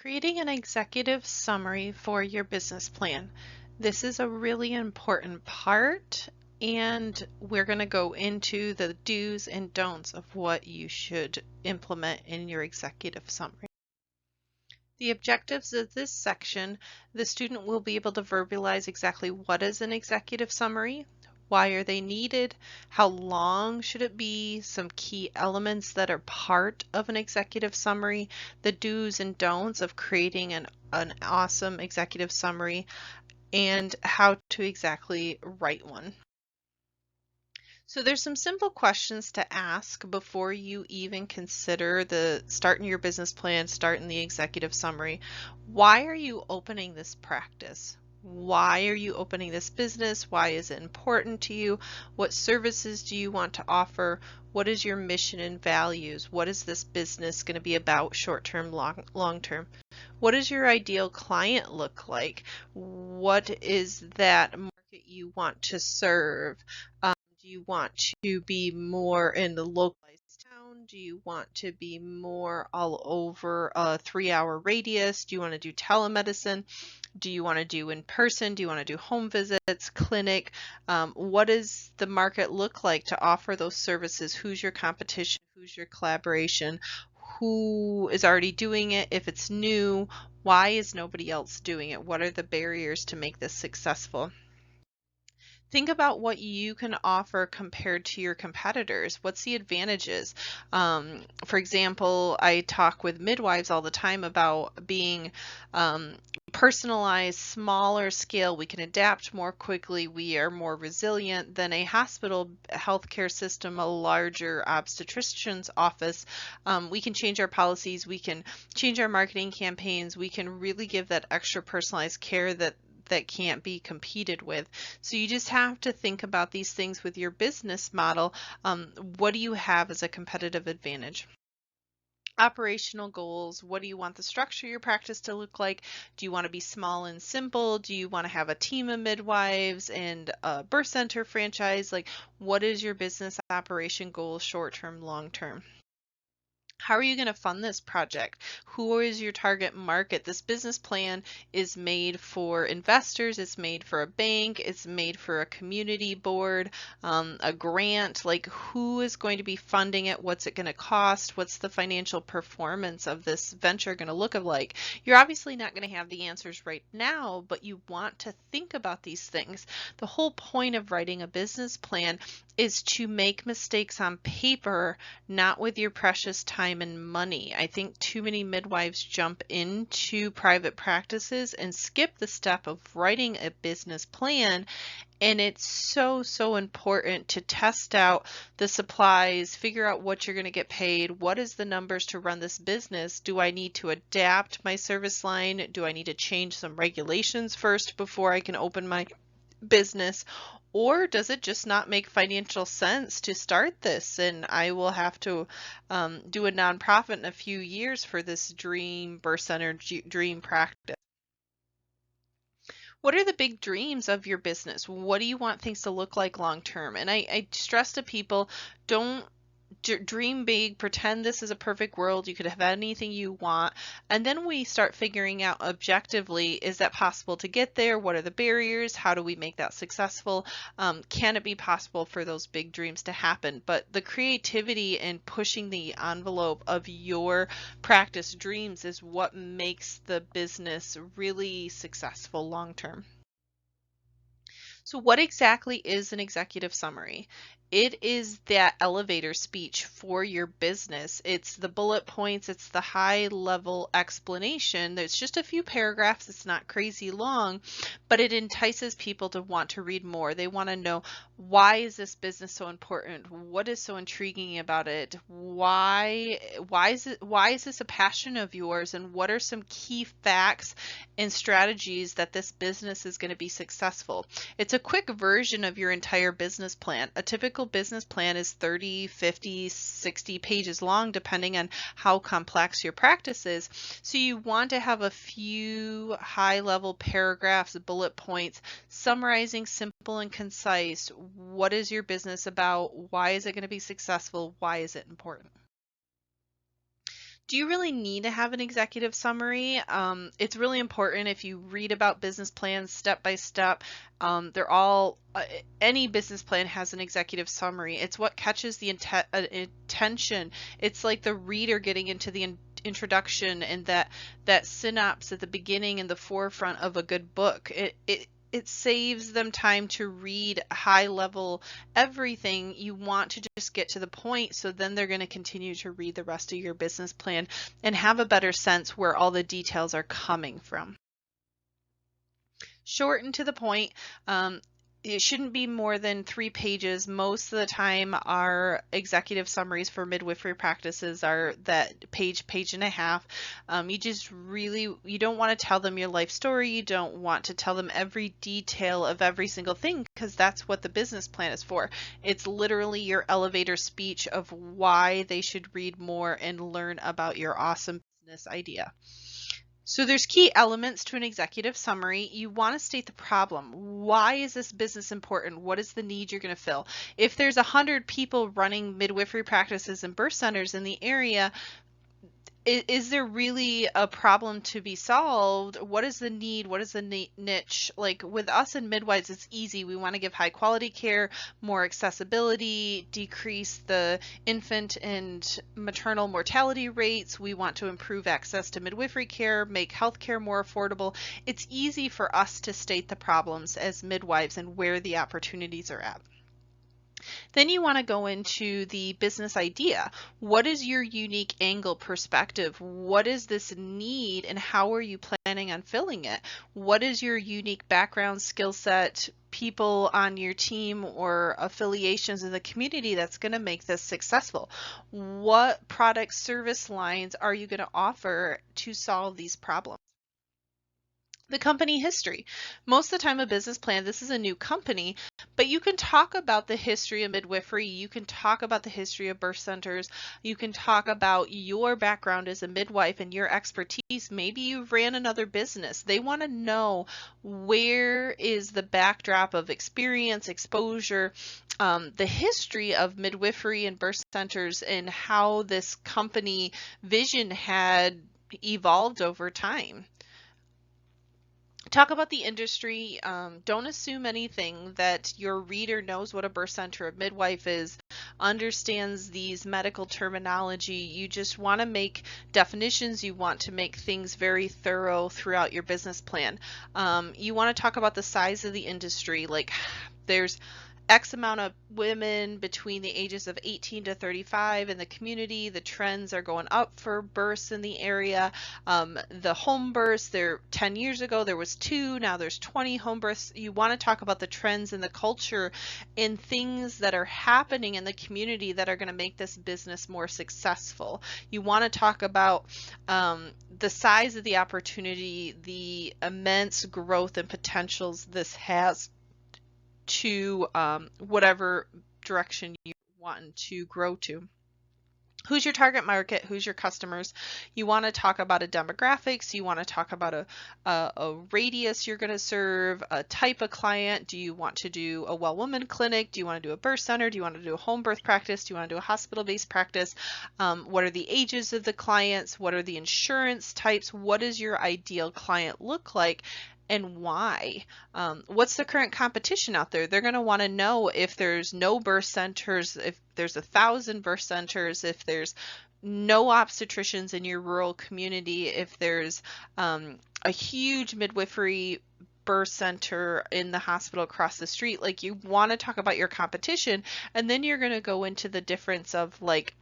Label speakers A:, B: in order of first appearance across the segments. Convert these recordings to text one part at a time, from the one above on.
A: Creating an executive summary for your business plan. This is a really important part, and we're going to go into the do's and don'ts of what you should implement in your executive summary. The objectives of this section, the student will be able to verbalize exactly what is an executive summary, why are they needed, how long should it be, some key elements that are part of an executive summary, the do's and don'ts of creating an awesome executive summary, and how to exactly write one. So there's some simple questions to ask before you even consider starting your business plan, starting the executive summary. Why are you opening this practice? Why are you opening this business? Why is it important to you? What services do you want to offer? What is your mission and values? What is this business going to be about short-term, long-term? What does your ideal client look like? What is that market you want to serve? Do you want to be more in the localized town? Do you want to be more all over a 3-hour radius? Do you want to do telemedicine? Do you want to do in person? Do you want to do home visits, clinic? What does the market look like to offer those services? Who's your competition? Who's your collaboration? Who is already doing it? If it's new, why is nobody else doing it? What are the barriers to make this successful? Think about what you can offer compared to your competitors. What's the advantages? For example, I talk with midwives all the time about being personalized, smaller scale. We can adapt more quickly. We are more resilient than a hospital healthcare system, a larger obstetrician's office. We can change our policies. We can change our marketing campaigns. We can really give that extra personalized care that can't be competed with. So you just have to think about these things with your business model. What do you have as a competitive advantage? Operational goals. What do you want the structure of your practice to look like? Do you want to be small and simple? Do you want to have a team of midwives and a birth center franchise? Like, what is your business operation goal, short term, long term? How are you going to fund this project? Who is your target market? This business plan is made for investors, it's made for a bank, it's made for a community board, a grant. Like, who is going to be funding it? What's it going to cost? What's the financial performance of this venture going to look like? You're obviously not going to have the answers right now, but you want to think about these things. The whole point of writing a business plan is to make mistakes on paper, not with your precious time and money. I think too many midwives jump into private practices and skip the step of writing a business plan. And it's so important to test out the supplies, figure out what you're going to get paid. What is the numbers to run this business? Do I need to adapt my service line? Do I need to change some regulations first before I can open my business? Or does it just not make financial sense to start this, and I will have to do a nonprofit in a few years for this dream birth center, dream practice? What are the big dreams of your business? What do you want things to look like long term? And I stress to people, don't dream big, pretend this is a perfect world, you could have anything you want, and then we start figuring out objectively, is that possible to get there? What are the barriers? How do we make that successful? Can it be possible for those big dreams to happen? But the creativity and pushing the envelope of your practice dreams is what makes the business really successful long term. So what exactly is an executive summary? It is that elevator speech for your business. It's the bullet points, it's the high level explanation. There's just a few paragraphs, it's not crazy long, but it entices people to want to read more. They want to know, why is this business so important? What is so intriguing about it? Why is this a passion of yours? And what are some key facts and strategies that this business is going to be successful? It's a quick version of your entire business plan. A typical business plan is 30, 50, 60 pages long, depending on how complex your practice is. So you want to have a few high-level paragraphs, bullet points, summarizing simple and concise. What is your business about? Why is it going to be successful? Why is it important? Do you really need to have an executive summary? It's really important if you read about business plans step by step. They're all, any business plan has an executive summary. It's what catches the attention. It's like the reader getting into the introduction and that synopsis at the beginning and the forefront of a good book. It saves them time to read high level everything. You want to just get to the point, so then they're going to continue to read the rest of your business plan and have a better sense where all the details are coming from. Short and to the point. It shouldn't be more than 3 pages. Most of the time, our executive summaries for midwifery practices are that page and a half. You don't want to tell them your life story. You don't want to tell them every detail of every single thing, because that's what the business plan is for. It's literally your elevator speech of why they should read more and learn about your awesome business idea. So there's key elements to an executive summary. You want to state the problem. Why is this business important? What is the need you're going to fill? If there's 100 people running midwifery practices and birth centers in the area, is there really a problem to be solved? What is the need? What is the niche? Like with us in midwives, it's easy. We want to give high quality care, more accessibility, decrease the infant and maternal mortality rates. We want to improve access to midwifery care, make healthcare more affordable. It's easy for us to state the problems as midwives and where the opportunities are at. Then you want to go into the business idea. What is your unique angle perspective? What is this need and how are you planning on filling it? What is your unique background, skill set, people on your team or affiliations in the community that's going to make this successful? What product service lines are you going to offer to solve these problems? The company history. Most of the time a business plan, this is a new company, but you can talk about the history of midwifery. You can talk about the history of birth centers. You can talk about your background as a midwife and your expertise. Maybe you ran another business. They want to know where is the backdrop of experience, exposure, the history of midwifery and birth centers and how this company vision had evolved over time. Talk about the industry. Don't assume anything, that your reader knows what a birth center, a midwife is, understands these medical terminology. You just want to make definitions. You want to make things very thorough throughout your business plan. You want to talk about the size of the industry. Like there's X amount of women between the ages of 18 to 35 in the community. The trends are going up for births in the area. The home births, 10 years ago there was 2, now there's 20 home births. You want to talk about the trends in the culture and things that are happening in the community that are going to make this business more successful. You want to talk about the size of the opportunity, the immense growth and potentials this has to whatever direction you want to grow to. Who's your target market? Who's your customers? You want to talk about a demographics. You want to talk about a radius you're going to serve, a type of client. Do you want to do a well woman clinic? Do you want to do a birth center? Do you want to do a home birth practice? Do you want to do a hospital-based practice? What are the ages of the clients? What are the insurance types? What does your ideal client look like? And why? What's the current competition out there? They're going to want to know if there's no birth centers, if there's 1,000 birth centers, if there's no obstetricians in your rural community, if there's a huge midwifery birth center in the hospital across the street. Like, you want to talk about your competition, and then you're going to go into the difference of like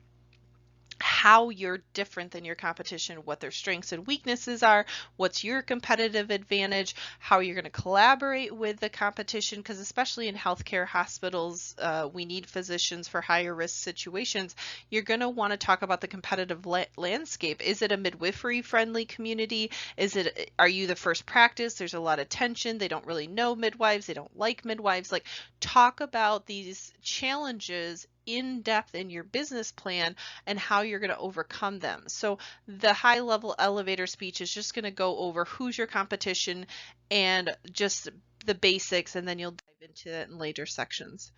A: how you're different than your competition, what their strengths and weaknesses are, what's your competitive advantage, how you're going to collaborate with the competition, because especially in healthcare hospitals, we need physicians for higher risk situations. You're going to want to talk about the competitive landscape. Is it a midwifery friendly community? Are you the first practice? There's a lot of tension. They don't really know midwives. They don't like midwives. Like, talk about these challenges in depth in your business plan and how you're going to overcome them. So the high level elevator speech is just going to go over who's your competition and just the basics, and then you'll dive into it in later sections.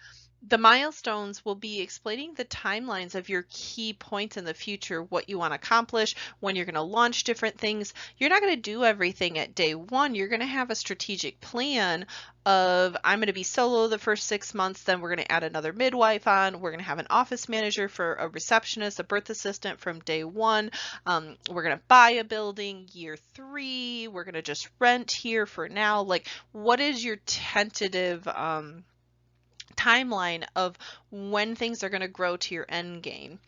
A: The milestones will be explaining the timelines of your key points in the future, what you want to accomplish, when you're going to launch different things. You're not going to do everything at day one. You're going to have a strategic plan of, I'm going to be solo the first 6 months, then we're going to add another midwife on. We're going to have an office manager for a receptionist, a birth assistant from day one. We're going to buy a building year 3. We're going to just rent here for now. Like, what is your tentative timeline of when things are going to grow to your end game?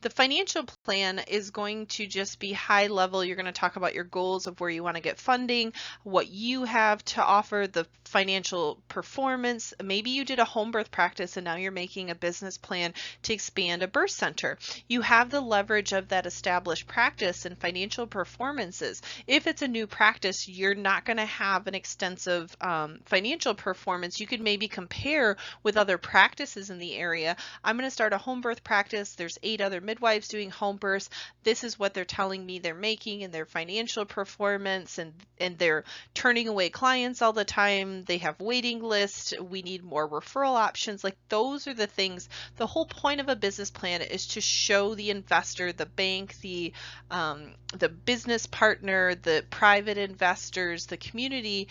A: The financial plan is going to just be high level. You're going to talk about your goals of where you want to get funding, what you have to offer, the financial performance. Maybe you did a home birth practice and now you're making a business plan to expand a birth center. You have the leverage of that established practice and financial performances. If it's a new practice, you're not going to have an extensive financial performance. You could maybe compare with other practices in the area. I'm going to start a home birth practice. There's 8 other midwives doing home births. This is what they're telling me they're making in their financial performance, and they're turning away clients all the time. They have waiting lists. We need more referral options. Like, those are the things. The whole point of a business plan is to show the investor, the bank, the business partner, the private investors, the community,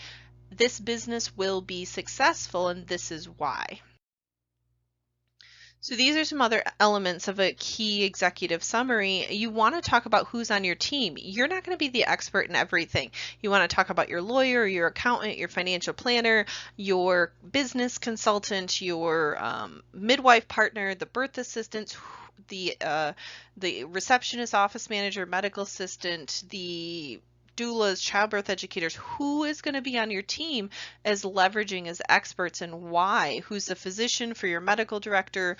A: this business will be successful and this is why. So these are some other elements of a key executive summary. You want to talk about who's on your team. You're not going to be the expert in everything. You want to talk about your lawyer, your accountant, your financial planner, your business consultant, your midwife partner, the birth assistant, the receptionist, office manager, medical assistant, the doulas, childbirth educators. Who is going to be on your team as leveraging as experts, and why? Who's the physician for your medical director?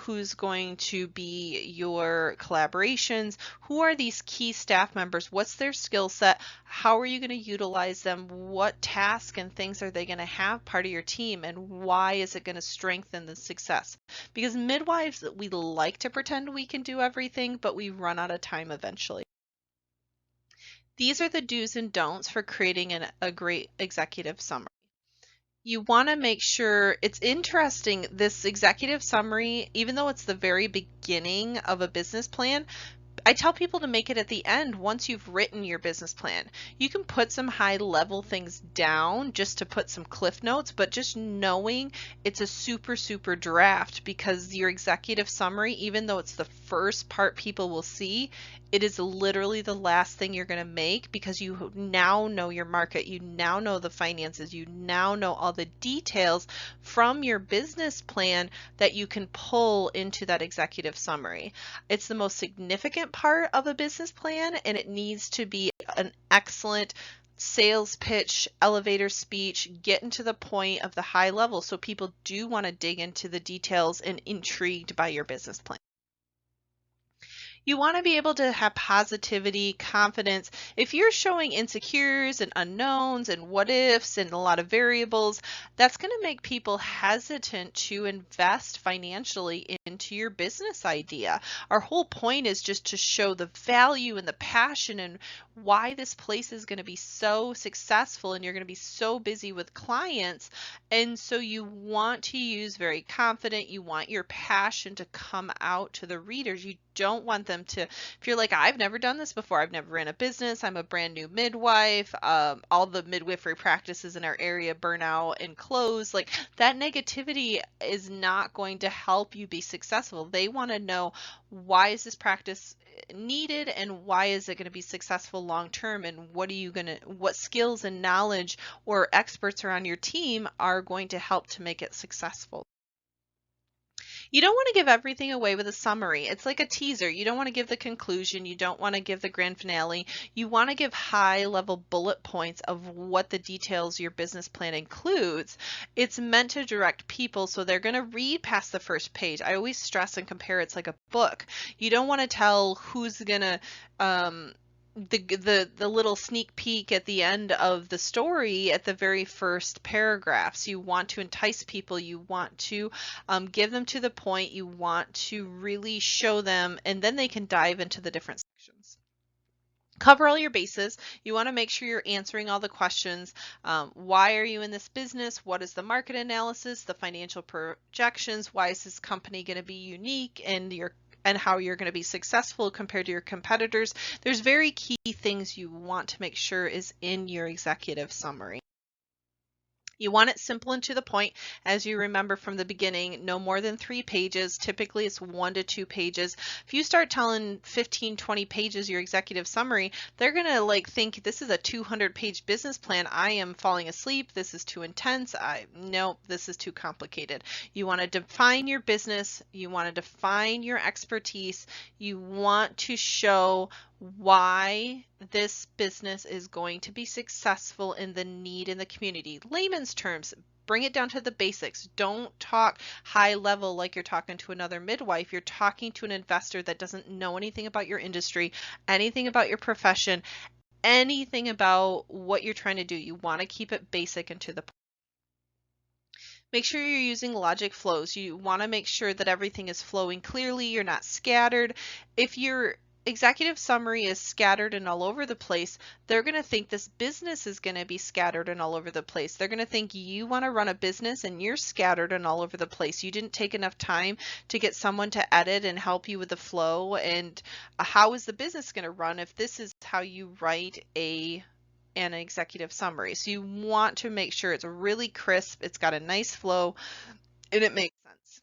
A: Who's going to be your collaborations? Who are these key staff members? What's their skill set? How are you going to utilize them? What tasks and things are they going to have part of your team, and why is it going to strengthen the success? Because midwives, we like to pretend we can do everything, but we run out of time eventually. These are the do's and don'ts for creating a great executive summary. You want to make sure it's interesting. This executive summary, even though it's the very beginning of a business plan, I tell people to make it at the end once you've written your business plan. You can put some high level things down just to put some cliff notes, but just knowing it's a super draft, because your executive summary, even though it's the first part people will see, it is literally the last thing you're going to make, because you now know your market, you now know the finances, you now know all the details from your business plan that you can pull into that executive summary. It's the most significant part of a business plan, and it needs to be an excellent sales pitch, elevator speech, getting to the point of the high level so people do want to dig into the details and intrigued by your business plan. You want to be able to have positivity, confidence. If you're showing insecures and unknowns and what ifs and a lot of variables, that's going to make people hesitant to invest financially into your business idea. Our whole point is just to show the value and the passion and why this place is going to be so successful, and you're going to be so busy with clients. And so you want to use very confident, you want your passion to come out to the readers. You don't want them to, if you're like, I've never done this before, I've never ran a business, I'm a brand new midwife, all the midwifery practices in our area burn out and close, like, that negativity is not going to help you be successful. They want to know, why is this practice needed, and why is it going to be successful long term, and what skills and knowledge or experts are on your team are going to help to make it successful. You don't want to give everything away with a summary. It's like a teaser. You don't want to give the conclusion. You don't want to give the grand finale. You want to give high level bullet points of what the details your business plan includes. It's meant to direct people so they're going to read past the first page. I always stress and compare it's like a book. You don't want to tell who's going to the little sneak peek at the end of the story at the very first paragraphs. You want to entice people. You want to give them to the point. You want to really show them, and then they can dive into the different sections. Cover all your bases. You want to make sure you're answering all the questions. Why are you in this business? What is the market analysis, the financial projections? Why is this company going to be unique and how you're going to be successful compared to your competitors? There's very key things you want to make sure is in your executive summary. You want it simple and to the point. As you remember from the beginning, no more than 3 pages. Typically it's 1 to 2 pages. If you start telling 15, 20 pages your executive summary, they're going to think this is a 200-page business plan. I am falling asleep. This is too intense. No, this is too complicated. You want to define your business. You want to define your expertise. You want to show why this business is going to be successful in the need in the community. Layman's terms, bring it down to the basics. Don't talk high level like you're talking to another midwife. You're talking to an investor that doesn't know anything about your industry, anything about your profession, anything about what you're trying to do. You want to keep it basic and to the point. Make sure you're using logic flows. You want to make sure that everything is flowing clearly. You're not scattered. If your executive summary is scattered and all over the place, they're going to think this business is going to be scattered and all over the place. They're going to think you want to run a business and you're scattered and all over the place. You didn't take enough time to get someone to edit and help you with the flow. And how is the business going to run if this is how you write an executive summary? So you want to make sure it's really crisp, it's got a nice flow, and it makes sense.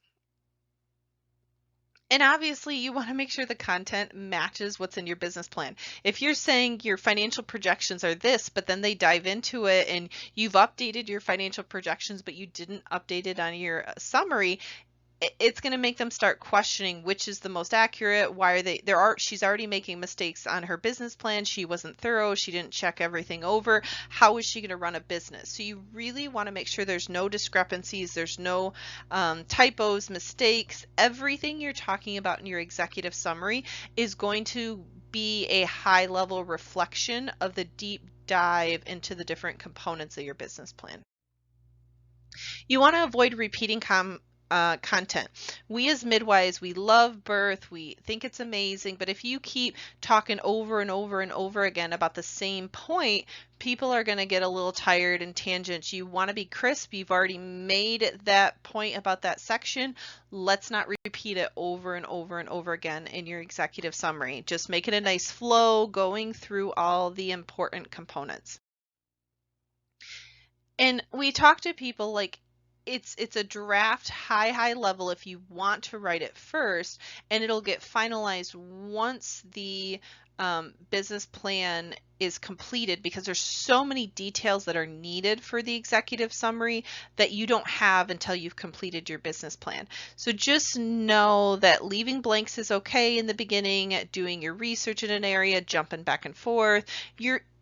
A: And obviously you want to make sure the content matches what's in your business plan. If you're saying your financial projections are this, but then they dive into it and you've updated your financial projections, but you didn't update it on your summary, it's going to make them start questioning which is the most accurate. Why are she's already making mistakes on her business plan. She wasn't thorough. She didn't check everything over. How is she going to run a business? So you really want to make sure there's no discrepancies. There's no typos, mistakes. Everything you're talking about in your executive summary is going to be a high level reflection of the deep dive into the different components of your business plan. You want to avoid repeating content. We as midwives, we love birth, we think it's amazing, but if you keep talking over and over and over again about the same point, people are going to get a little tired and tangents. You want to be crisp. You've already made that point about that section. Let's not repeat it over and over and over again in your executive summary. Just make it a nice flow going through all the important components. And we talk to people like it's a draft high level if you want to write it first, and it'll get finalized once the business plan is completed, because there's so many details that are needed for the executive summary that you don't have until you've completed your business plan. So just know that leaving blanks is okay in the beginning, doing your research in an area, jumping back and forth.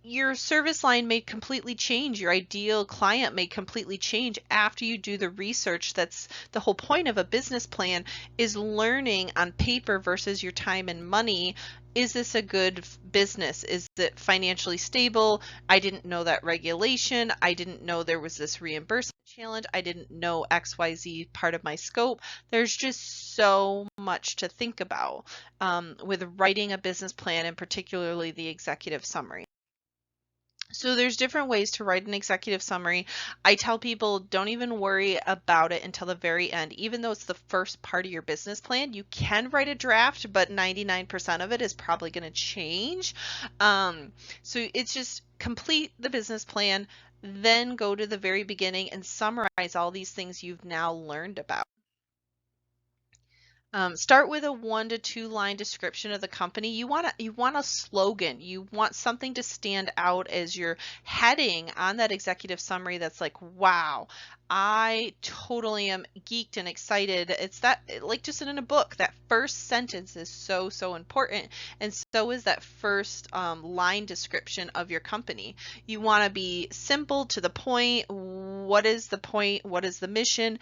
A: Your service line may completely change. Your ideal client may completely change after you do the research. That's the whole point of a business plan, is learning on paper versus your time and money. Is this a good business? Is it financially stable? I didn't know that regulation. I didn't know there was this reimbursement challenge. I didn't know XYZ part of my scope. There's just so much to think about with writing a business plan, and particularly the executive summary. So there's different ways to write an executive summary. I tell people don't even worry about it until the very end. Even though it's the first part of your business plan, you can write a draft, but 99% of it is probably going to change. So it's just complete the business plan, then go to the very beginning and summarize all these things you've now learned about. Start with a 1 to 2 line description of the company. You want a slogan. You want something to stand out as your heading on that executive summary that's like, wow, I totally am geeked and excited. It's that, like just in a book, that first sentence is so important, and so is that first line description of your company. You want to be simple, to the point. What is the point? What is the mission?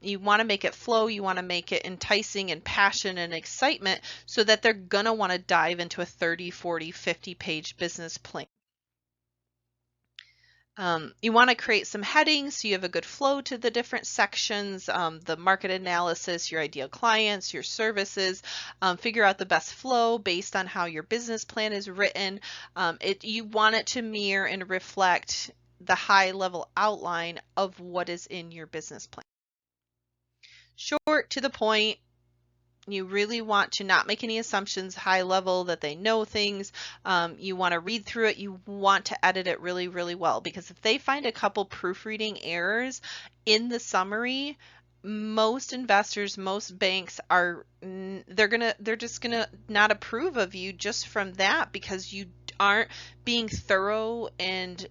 A: You want to make it flow. You want to make it enticing and passion and excitement, so that they're going to want to dive into a 30, 40, 50 page business plan. You want to create some headings so you have a good flow to the different sections, the market analysis, your ideal clients, your services, figure out the best flow based on how your business plan is written. You want it to mirror and reflect the high level outline of what is in your business plan. Short, to the point. You really want to not make any assumptions high level that they know things. You want to read through it. You want to edit it really, really well, because if they find a couple proofreading errors in the summary, most investors, most banks they're just gonna not approve of you just from that, because you aren't being thorough and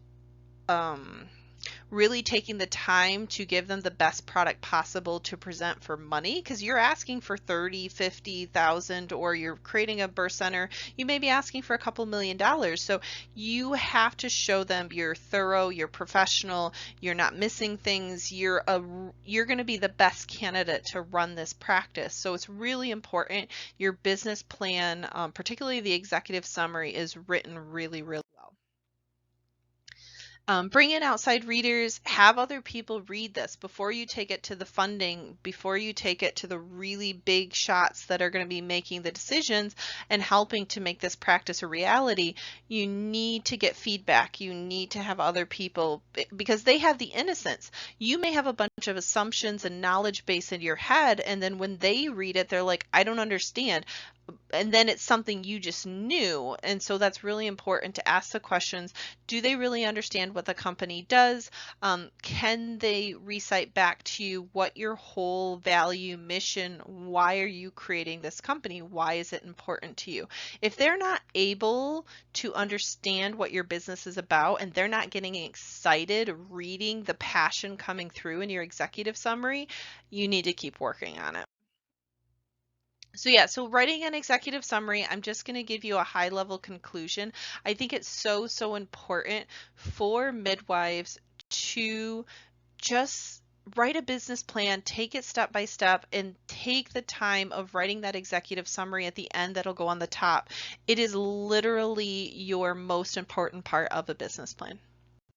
A: really taking the time to give them the best product possible to present for money, because you're asking for 30, 50,000, or you're creating a burst center, you may be asking for a couple $1,000,000. So you have to show them you're thorough, you're professional, you're not missing things, you're going to be the best candidate to run this practice. So it's really important your business plan, particularly the executive summary, is written really, really well. Bring in outside readers, have other people read this before you take it to the funding, before you take it to the really big shots that are going to be making the decisions and helping to make this practice a reality. You need to get feedback. You need to have other people, because they have the innocence. You may have a bunch of assumptions and knowledge base in your head, and then when they read it, they're like, I don't understand. And then it's something you just knew. And so that's really important to ask the questions. Do they really understand what the company does? Can they recite back to you what your whole value, mission, why are you creating this company? Why is it important to you? If they're not able to understand what your business is about, and they're not getting excited reading the passion coming through in your executive summary, you need to keep working on it. So yeah, so writing an executive summary, I'm just going to give you a high level conclusion. I think it's so, so important for midwives to just write a business plan, take it step by step, and take the time of writing that executive summary at the end that'll go on the top. It is literally your most important part of a business plan.